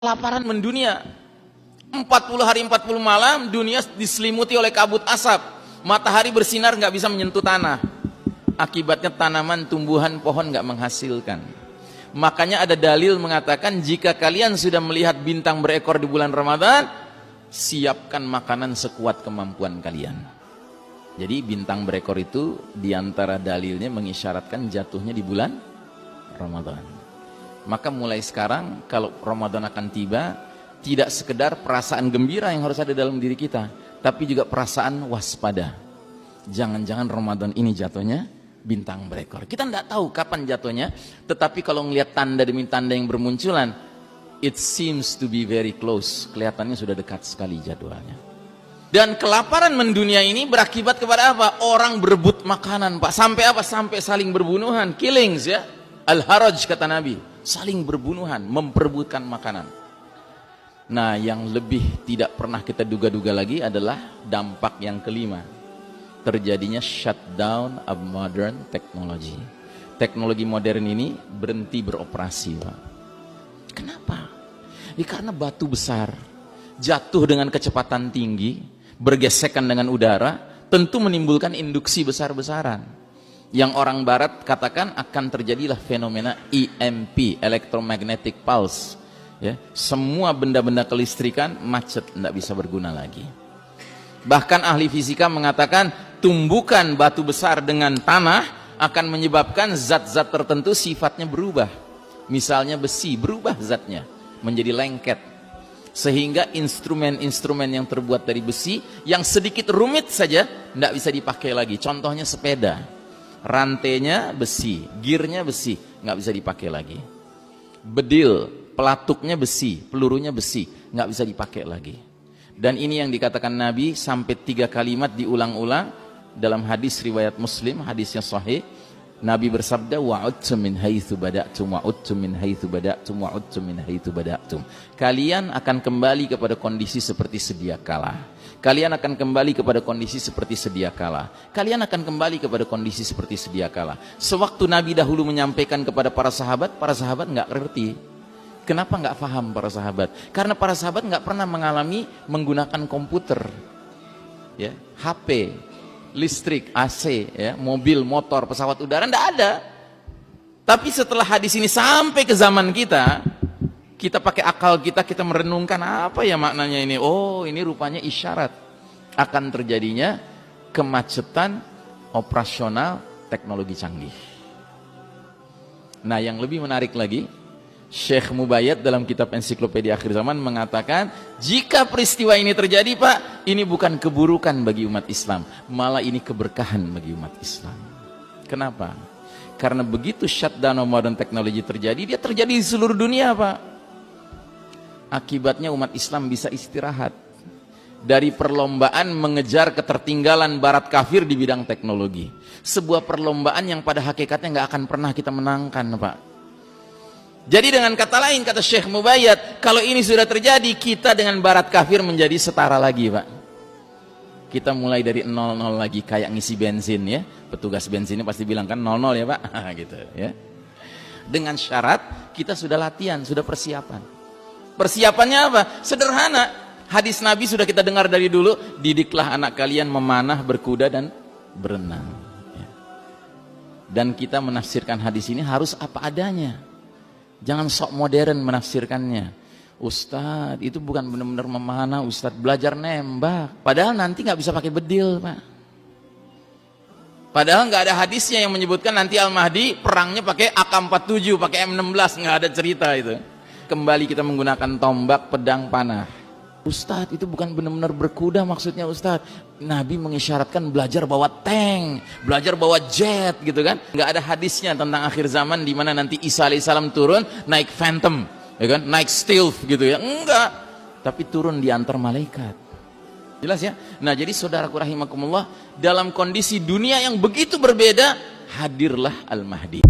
Kelaparan mendunia. 40 hari 40 malam dunia diselimuti oleh kabut asap. Matahari bersinar nggak bisa menyentuh tanah. Akibatnya tanaman, tumbuhan, pohon nggak menghasilkan. Makanya ada dalil mengatakan jika kalian sudah melihat bintang berekor di bulan Ramadan, siapkan makanan sekuat kemampuan kalian. Jadi bintang berekor itu diantara dalilnya mengisyaratkan jatuhnya di bulan Ramadan. Maka mulai sekarang kalau Ramadan akan tiba, tidak sekedar perasaan gembira yang harus ada dalam diri kita, tapi juga perasaan waspada. Jangan-jangan Ramadan ini jatuhnya bintang berekor. Kita tidak tahu kapan jatuhnya, tetapi kalau melihat tanda demi tanda yang bermunculan, it seems to be very close. Kelihatannya sudah dekat sekali jadwalnya. Dan kelaparan mendunia ini berakibat kepada apa? Orang berebut makanan, Pak. Sampai apa? Sampai saling berbunuhan, killings ya. Al-haraj kata Nabi. Saling berbunuhan, memperebutkan makanan. Nah, yang lebih tidak pernah kita duga-duga lagi adalah dampak yang kelima. Terjadinya shutdown of modern technology. Teknologi modern ini berhenti beroperasi, Pak. Kenapa? Ya, karena batu besar jatuh dengan kecepatan tinggi, bergesekan dengan udara, tentu menimbulkan induksi besar-besaran. Yang orang barat katakan akan terjadilah fenomena EMP, electromagnetic pulse. Ya, semua benda-benda kelistrikan macet, tidak bisa berguna lagi. Bahkan ahli fisika mengatakan tumbukan batu besar dengan tanah akan menyebabkan zat-zat tertentu sifatnya berubah. Misalnya besi, berubah zatnya menjadi lengket. Sehingga instrumen-instrumen yang terbuat dari besi yang sedikit rumit saja tidak bisa dipakai lagi. Contohnya sepeda. Rantainya besi, gearnya besi, nggak bisa dipakai lagi. Bedil, pelatuknya besi, pelurunya besi, nggak bisa dipakai lagi. Dan ini yang dikatakan Nabi sampai 3 kalimat diulang-ulang dalam hadis riwayat Muslim, hadisnya sahih. Nabi bersabda, wa'udtum min haitsu bada'tum wa'udtum min haitsu bada'tum wa'udtum min haitsu bada'tum. Kalian akan kembali kepada kondisi seperti sedia kala. Kalian akan kembali kepada kondisi seperti sedia kala. Kalian akan kembali kepada kondisi seperti sedia kala. Sewaktu Nabi dahulu menyampaikan kepada para sahabat nggak ngerti. Kenapa nggak paham para sahabat? Karena para sahabat nggak pernah mengalami menggunakan komputer, ya, HP, listrik, AC, ya, mobil, motor, pesawat udara, nggak ada. Tapi setelah hadis ini sampai ke zaman kita pakai akal kita merenungkan apa ya maknanya ini. Oh, ini rupanya isyarat akan terjadinya kemacetan operasional teknologi canggih. Nah, yang lebih menarik lagi, Syekh Mubayyad dalam kitab Ensiklopedia Akhir Zaman mengatakan, jika peristiwa ini terjadi, Pak, ini bukan keburukan bagi umat Islam, malah ini keberkahan bagi umat Islam. Kenapa? Karena begitu shutdown modern technology terjadi, dia terjadi di seluruh dunia, Pak. Akibatnya umat Islam bisa istirahat dari perlombaan mengejar ketertinggalan barat kafir di bidang teknologi. Sebuah perlombaan yang pada hakikatnya nggak akan pernah kita menangkan, Pak. Jadi dengan kata lain, kata Syekh Mubayyad, kalau ini sudah terjadi, kita dengan barat kafir menjadi setara lagi, Pak. Kita mulai dari 00 lagi, kayak ngisi bensin ya. Petugas bensinnya pasti bilang kan 00 ya, Pak. Gitu ya. Dengan syarat kita sudah latihan, sudah persiapan. Persiapannya apa? Sederhana. Hadis Nabi sudah kita dengar dari dulu, didiklah anak kalian memanah, berkuda dan berenang. Ya. Dan kita menafsirkan hadis ini harus apa adanya. Jangan sok modern menafsirkannya. Ustadz, itu bukan benar-benar memanah, Ustadz belajar nembak. Padahal nanti nggak bisa pakai bedil, Pak. Padahal nggak ada hadisnya yang menyebutkan nanti Al-Mahdi perangnya pakai AK-47, pakai M16, nggak ada cerita itu. Kembali kita menggunakan tombak, pedang, panah. Ustadz, itu bukan benar-benar berkuda maksudnya, Ustadz. Nabi mengisyaratkan belajar bawa tank, belajar bawa jet gitu kan. Nggak ada hadisnya tentang akhir zaman di mana nanti Isa alaihissalam turun naik Phantom, ya kan? Naik Stealth gitu ya. Enggak. Tapi turun di antar malaikat. Jelas ya? Nah, jadi saudaraku rahimakumullah, dalam kondisi dunia yang begitu berbeda, hadirlah Al-Mahdi.